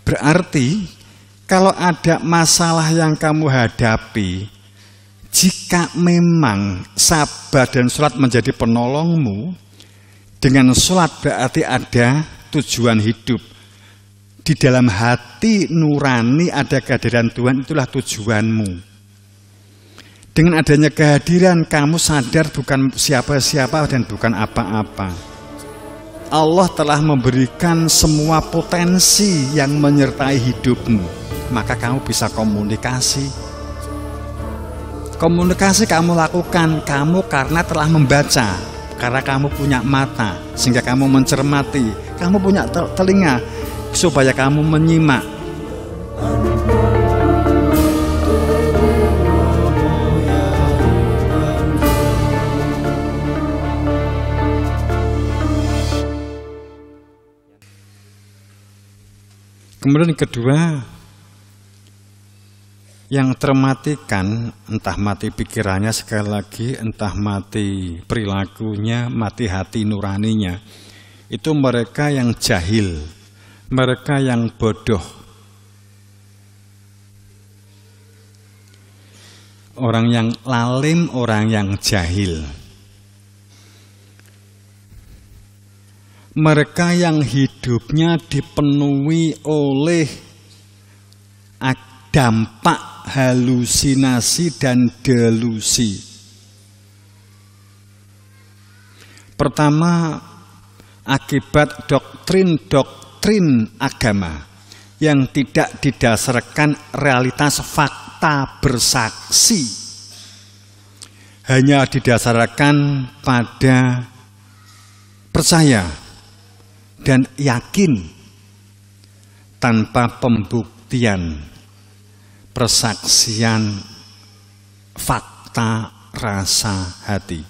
Berarti kalau ada masalah yang kamu hadapi, jika memang sabar dan sholat menjadi penolongmu, dengan sholat berarti ada tujuan hidup. Di dalam hati nurani ada kehadiran Tuhan, itulah tujuanmu. Dengan adanya kehadiran, kamu sadar bukan siapa-siapa dan bukan apa-apa. Allah telah memberikan semua potensi yang menyertai hidupmu. Maka kamu bisa komunikasi. Komunikasi kamu lakukan, kamu karena telah membaca. Karena kamu punya mata, sehingga kamu mencermati. Kamu punya telinga, supaya kamu menyimak. Kemudian kedua, yang termatikan, entah mati pikirannya sekali lagi, entah mati perilakunya, mati hati nuraninya, itu mereka yang jahil, mereka yang bodoh. Orang yang lalim, orang yang jahil. Mereka yang hidupnya dipenuhi oleh dampak halusinasi dan delusi. Pertama, akibat doktrin agama yang tidak didasarkan realitas fakta bersaksi, hanya didasarkan pada percaya dan yakin tanpa pembuktian, persaksian, fakta, rasa hati.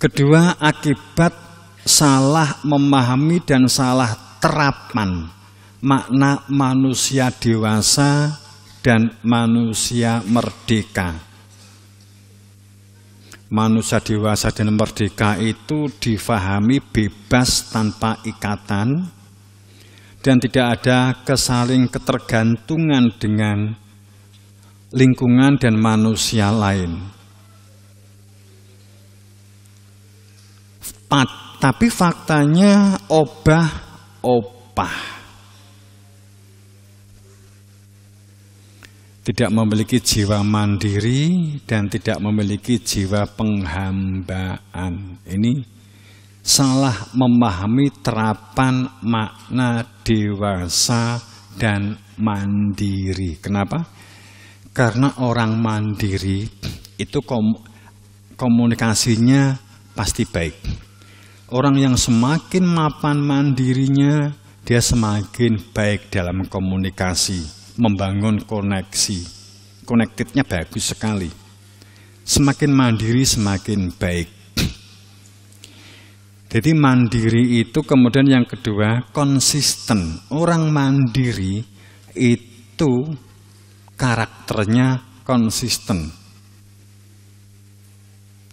Kedua, akibat salah memahami dan salah terapan makna manusia dewasa dan manusia merdeka. Manusia dewasa dan merdeka itu difahami bebas tanpa ikatan dan tidak ada kesaling ketergantungan dengan lingkungan dan manusia lain. Tapi faktanya obah-obah. Tidak memiliki jiwa mandiri dan tidak memiliki jiwa penghambaan. Ini salah memahami terapan makna dewasa dan mandiri. Kenapa? Karena orang mandiri itu komunikasinya pasti baik. Orang yang semakin mapan mandirinya, dia semakin baik dalam komunikasi. Membangun koneksi, connectednya bagus sekali. Semakin mandiri semakin baik. Jadi mandiri itu kemudian yang kedua konsisten. Orang mandiri itu karakternya konsisten,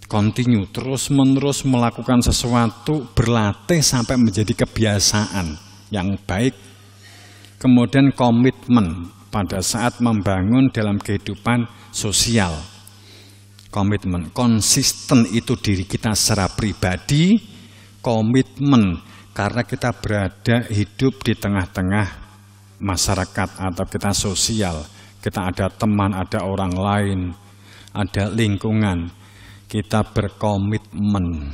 continue, terus menerus melakukan sesuatu, berlatih sampai menjadi kebiasaan yang baik. Kemudian komitmen pada saat membangun dalam kehidupan sosial. Komitmen, konsisten itu diri kita secara pribadi, komitmen karena kita berada hidup di tengah-tengah masyarakat atau kita sosial. Kita ada teman, ada orang lain, ada lingkungan. Kita berkomitmen.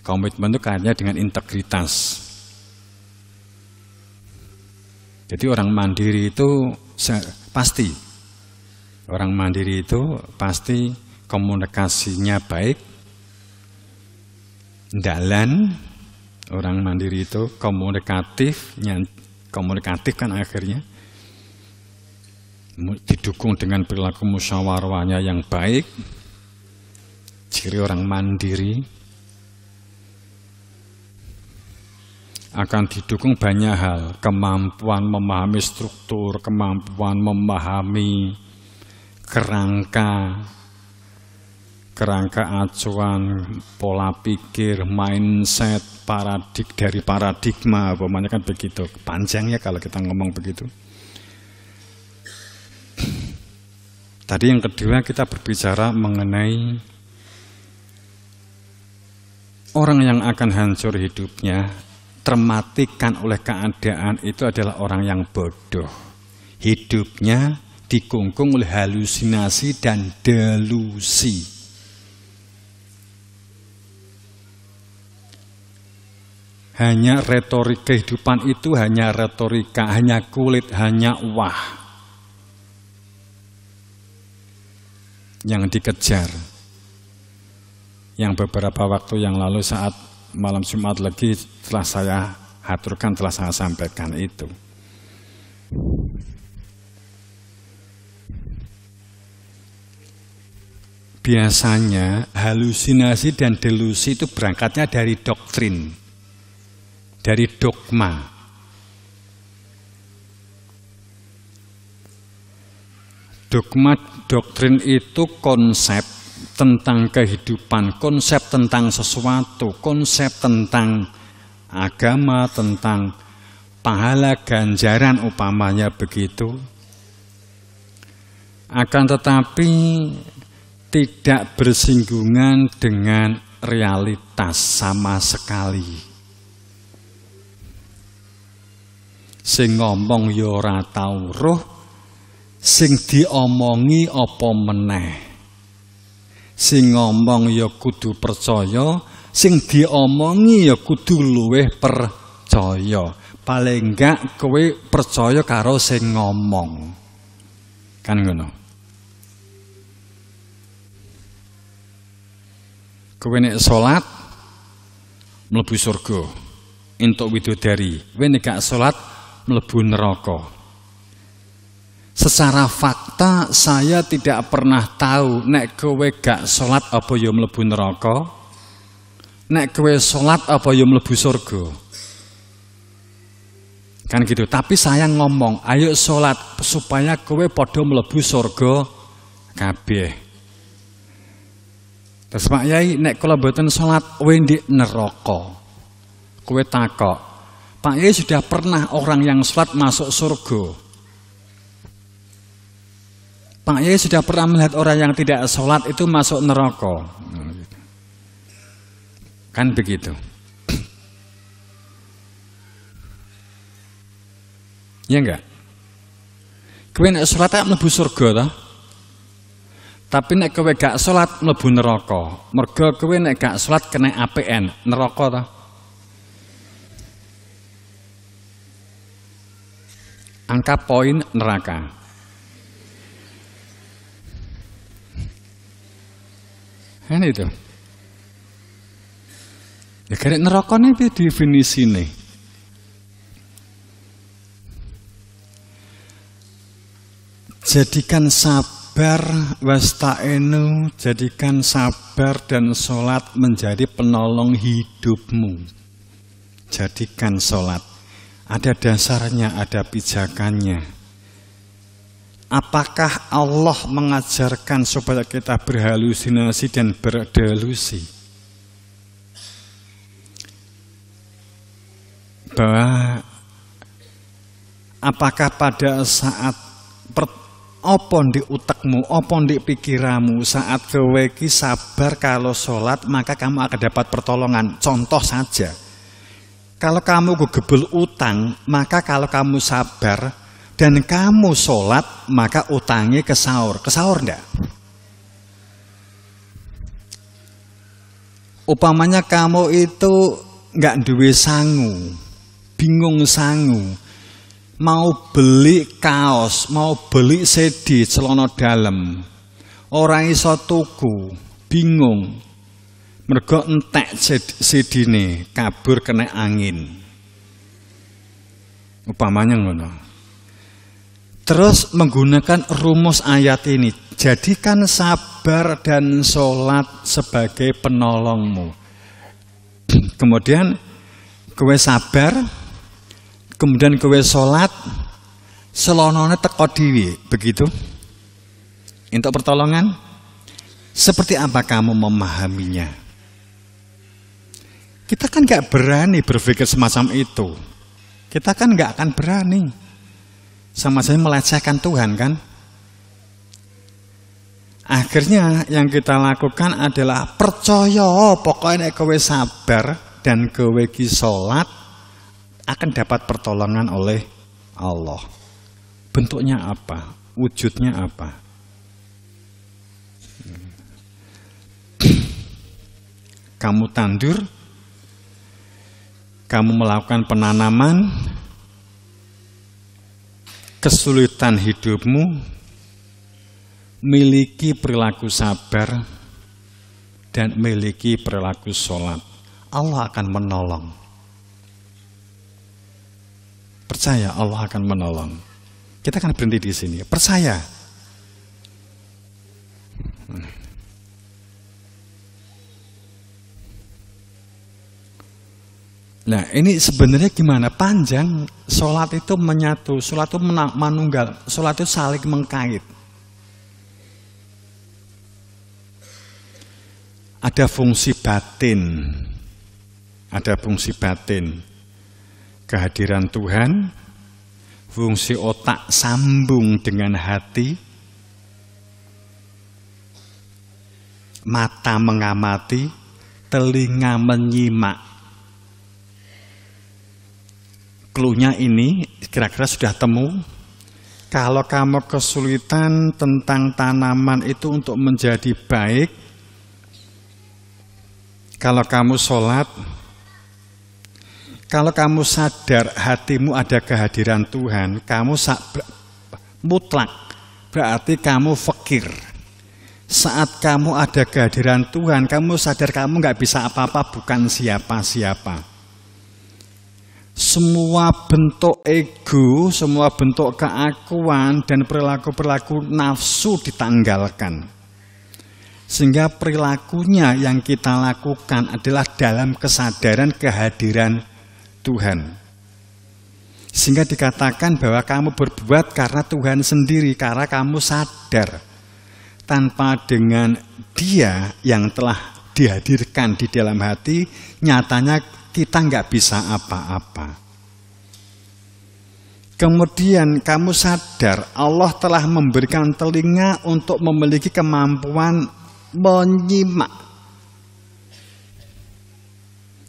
Komitmen itu kaitannya dengan integritas. Jadi orang mandiri itu pasti, orang mandiri itu pasti komunikasinya baik, dalan, orang mandiri itu komunikatif kan akhirnya, didukung dengan perilaku musyawarahnya yang baik, ciri orang mandiri. Akan didukung banyak hal, kemampuan memahami struktur, kemampuan memahami kerangka, kerangka acuan, pola pikir, mindset, dari paradigma, umpamanya kan begitu. Panjang ya kalau kita ngomong begitu. Tadi yang kedua kita berbicara mengenai orang yang akan hancur hidupnya, termatikan oleh keadaan, itu adalah orang yang bodoh. Hidupnya dikungkung oleh halusinasi dan delusi. Hanya retorika kehidupan itu hanya retorika, hanya kulit, hanya wah yang dikejar. Yang beberapa waktu yang lalu saat malam Jumat lagi telah saya haturkan, telah saya sampaikan itu. Biasanya halusinasi dan delusi itu berangkatnya dari doktrin, dari dogma. Dogma, doktrin itu konsep tentang kehidupan, konsep tentang sesuatu, konsep tentang agama, tentang pahala ganjaran umpamanya begitu. Akan tetapi tidak bersinggungan dengan realitas sama sekali. Sing ngomong ya ora tau roh, sing diomongi apa meneh. Sing ngomong ya kudu percaya, sing diomongi ya kudu luwih percaya. Paling enggak kowe percaya karo sing ngomong. Kan ngono. Kowe nek salat mlebu surga, entuk widodari. Kowe nek gak salat mlebu neraka. Secara fakta saya tidak pernah tahu nek kowe gak salat apa ya mlebu neraka, nek kowe salat apa ya mlebu surga. Kan gitu. Tapi saya ngomong, ayo salat supaya kowe padha mlebu surga kabeh. Terus Pak Yai, nek kula mboten salat kowe ndek neraka. Kowe takok, Pak Yai sudah pernah orang yang salat masuk surga? Pak Yai sudah pernah melihat orang yang tidak salat itu masuk neraka? Kan begitu. Ya enggak? Kowe nek salat tak mlebu surga ta? Tapi nek kowe gak salat mlebu neraka. Mergo kowe nek gak salat kena APN, neraka ta? Angka poin neraka. Kan itu. Ya karek neraka nih definisine. Jadikan sabar wasta'inu, jadikan sabar dan sholat menjadi penolong hidupmu. Jadikan sholat, ada dasarnya, ada pijakannya. Apakah Allah mengajarkan supaya kita berhalusinasi dan berdelusi? Bahwa apakah pada saat apa di utekmu, apa di pikiramu saat kowe iki sabar kalau sholat maka kamu akan dapat pertolongan. Contoh saja, kalau kamu gegebel utang, maka kalau kamu sabar dan kamu sholat maka utangnya kesaur. Kesaur enggak? Upamanya kamu itu enggak duwe sangu, bingung sangu, mau beli kaos, mau beli CD celana dalam, orang iso tuku, bingung, mergo entek CD-ne kabur kena angin. Upamanya ngono. Terus menggunakan rumus ayat ini, jadikan sabar dan sholat sebagai penolongmu. Kemudian kowe sabar, kemudian kowe sholat, selonone teko dhewe, begitu. Untuk pertolongan, Seperti apa kamu memahaminya? Kita kan gak berani berpikir semacam itu. Kita kan gak akan berani. Sama saja melecehkan Tuhan kan? Akhirnya yang kita lakukan adalah percaya pokoknya kowe sabar dan kowe ki salat akan dapat pertolongan oleh Allah. Bentuknya apa? Wujudnya apa? Kamu tandur, kamu melakukan penanaman, kesulitan hidupmu, miliki perilaku sabar, dan miliki perilaku sholat. Allah akan menolong. Percaya Allah akan menolong. Kita akan berhenti di sini. Percaya. Nah ini sebenarnya gimana? Panjang. Sholat itu menyatu. Sholat itu manunggal. Sholat itu saling mengkait. Ada fungsi batin. Ada fungsi batin. Kehadiran Tuhan. Fungsi otak sambung dengan hati, mata mengamati, telinga menyimak. Cluenya ini kira-kira sudah temu. Kalau kamu kesulitan tentang tanaman itu untuk menjadi baik, kalau kamu sholat, kalau kamu sadar hatimu ada kehadiran Tuhan, kamu mutlak, berarti kamu fakir. Saat kamu ada kehadiran Tuhan, kamu sadar kamu nggak bisa apa-apa, bukan siapa-siapa. Semua bentuk ego, semua bentuk keakuan dan perilaku-perilaku nafsu ditanggalkan. Sehingga perilakunya yang kita lakukan adalah dalam kesadaran kehadiran Tuhan. Sehingga dikatakan bahwa kamu berbuat karena Tuhan sendiri, karena kamu sadar. Tanpa dengan Dia yang telah dihadirkan di dalam hati, nyatanya kita nggak bisa apa-apa. Kemudian kamu sadar Allah telah memberikan telinga untuk memiliki kemampuan menyimak.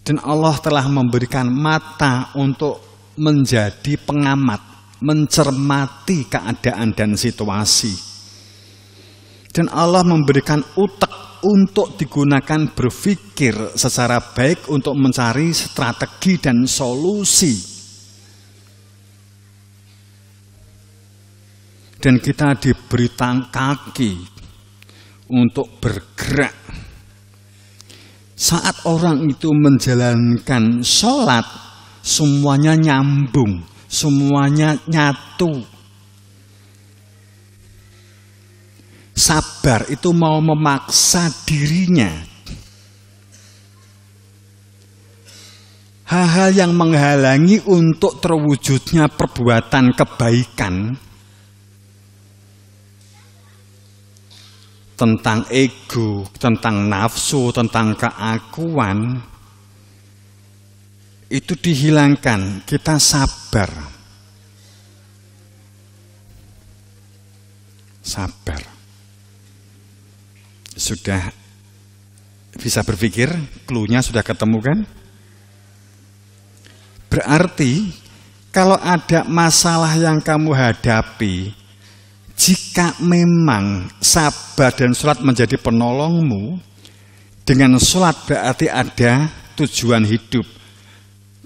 Dan Allah telah memberikan mata untuk menjadi pengamat, mencermati keadaan dan situasi. Dan Allah memberikan utek untuk digunakan berpikir secara baik untuk mencari strategi dan solusi. Dan kita diberi kaki untuk bergerak. Saat orang itu menjalankan sholat, semuanya nyambung, semuanya nyatu. Sabar itu mau memaksa dirinya. Hal-hal yang menghalangi untuk terwujudnya perbuatan kebaikan, tentang ego, tentang nafsu, tentang keakuan, itu dihilangkan. Kita sabar. Sabar. Sudah bisa berpikir, cluenya sudah ketemu kan? Berarti kalau ada masalah yang kamu hadapi, jika memang sabar dan sholat menjadi penolongmu, dengan sholat berarti ada tujuan hidup.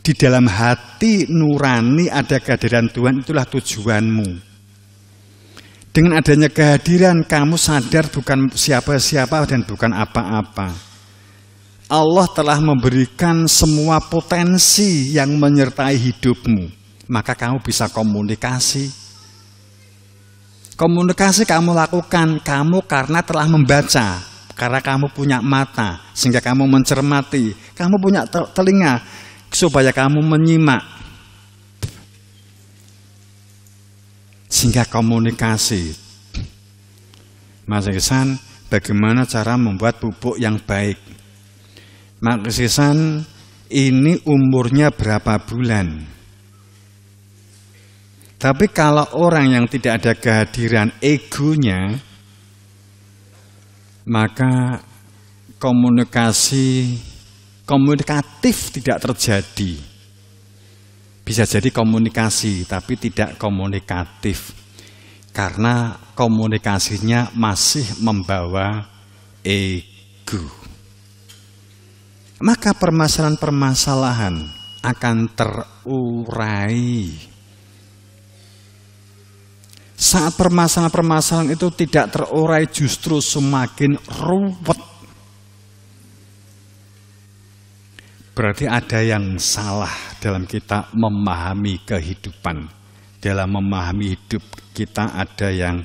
Di dalam hati nurani ada kehadiran Tuhan, itulah tujuanmu. Dengan adanya kehadiran, kamu sadar bukan siapa-siapa dan bukan apa-apa. Allah telah memberikan semua potensi yang menyertai hidupmu. Maka kamu bisa komunikasi. Komunikasi kamu lakukan, kamu karena telah membaca, karena kamu punya mata, sehingga kamu mencermati, kamu punya telinga, supaya kamu menyimak. Sehingga komunikasi. Mas Iksan, bagaimana cara membuat pupuk yang baik. Maksisan ini umurnya berapa bulan. Tapi kalau orang yang tidak ada kehadiran egonya, maka komunikatif tidak terjadi. Bisa jadi komunikasi tapi tidak komunikatif, karena komunikasinya masih membawa ego. Maka permasalahan-permasalahan akan terurai. Saat permasalahan-permasalahan itu tidak terurai, justru semakin ruwet. Berarti ada yang salah dalam kita memahami kehidupan. Dalam memahami hidup kita ada yang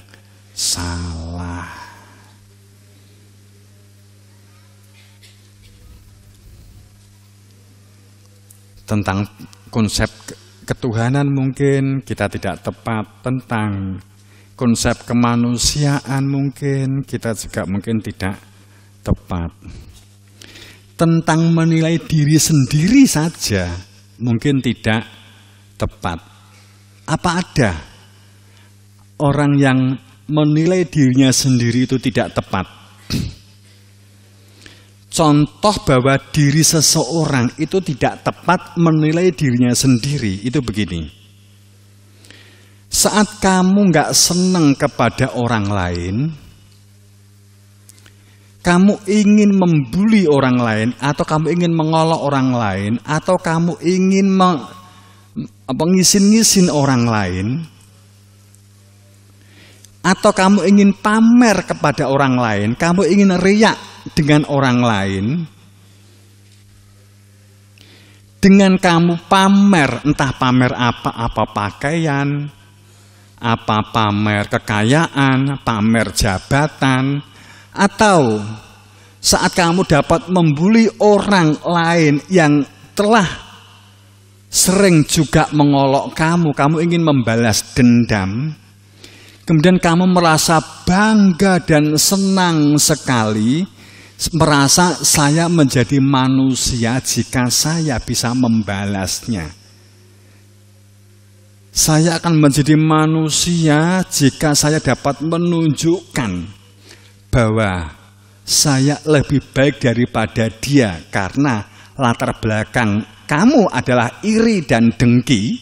salah. Tentang konsep ketuhanan mungkin kita tidak tepat, tentang konsep kemanusiaan mungkin kita juga mungkin tidak tepat. Tentang menilai diri sendiri saja mungkin tidak tepat. Apa ada orang yang menilai dirinya sendiri itu tidak tepat? Contoh bahwa diri seseorang itu tidak tepat menilai dirinya sendiri itu begini. Saat kamu nggak senang kepada orang lain, kamu ingin membuli orang lain, atau kamu ingin mengolok orang lain, atau kamu ingin ngisin-ngisin orang lain, atau kamu ingin pamer kepada orang lain, kamu ingin riak dengan orang lain, dengan kamu pamer, entah pamer apa pakaian, apa pamer kekayaan, pamer jabatan, atau saat kamu dapat membuli orang lain yang telah sering juga mengolok kamu ingin membalas dendam, kemudian kamu merasa bangga dan senang sekali, merasa saya menjadi manusia jika saya bisa membalasnya. Saya akan menjadi manusia jika saya dapat menunjukkan bahwa saya lebih baik daripada dia, karena latar belakang kamu adalah iri dan dengki.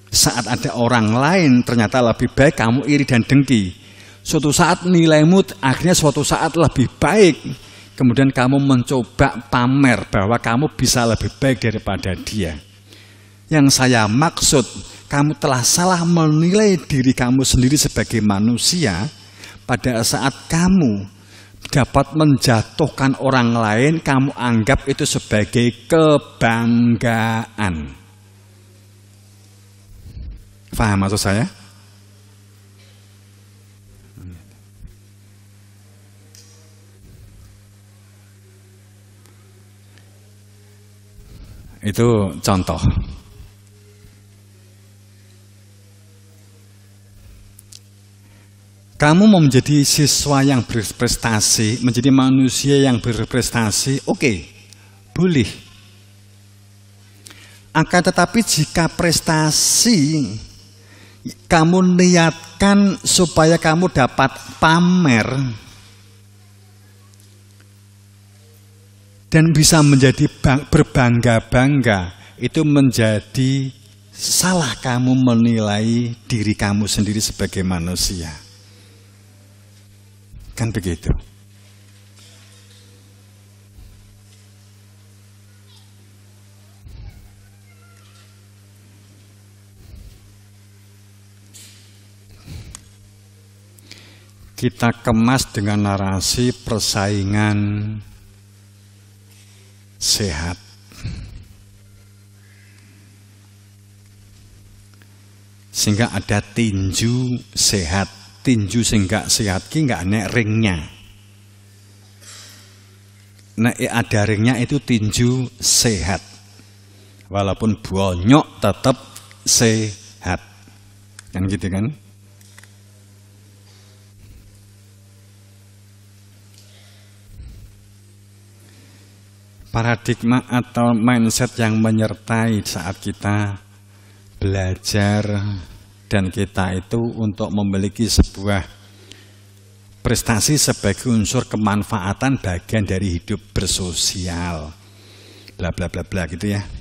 Saat ada orang lain ternyata lebih baik, kamu iri dan dengki. Suatu saat nilaimu akhirnya suatu saat lebih baik, kemudian kamu mencoba pamer bahwa kamu bisa lebih baik daripada dia. Yang saya maksud, kamu telah salah menilai diri kamu sendiri sebagai manusia pada saat kamu dapat menjatuhkan orang lain, kamu anggap itu sebagai kebanggaan. Paham maksud saya? Itu contoh. Kamu mau menjadi siswa yang berprestasi, menjadi manusia yang berprestasi, oke, boleh. Akan tetapi jika prestasi kamu niatkan supaya kamu dapat pamer dan bisa menjadi berbangga-bangga, itu menjadi salah kamu menilai diri kamu sendiri sebagai manusia. Kan begitu. Kita kemas dengan narasi persaingan sehat. Sehingga ada tinju sehat. Tinju sehingga sehat ki nggak nek ringnya. Nek ada ringnya itu tinju sehat. Walaupun bonyok tetap sehat. Kan gitu kan? paradigma atau mindset yang menyertai saat kita belajar dan kita itu untuk memiliki sebuah prestasi sebagai unsur kemanfaatan bagian dari hidup bersosial bla bla bla bla gitu ya.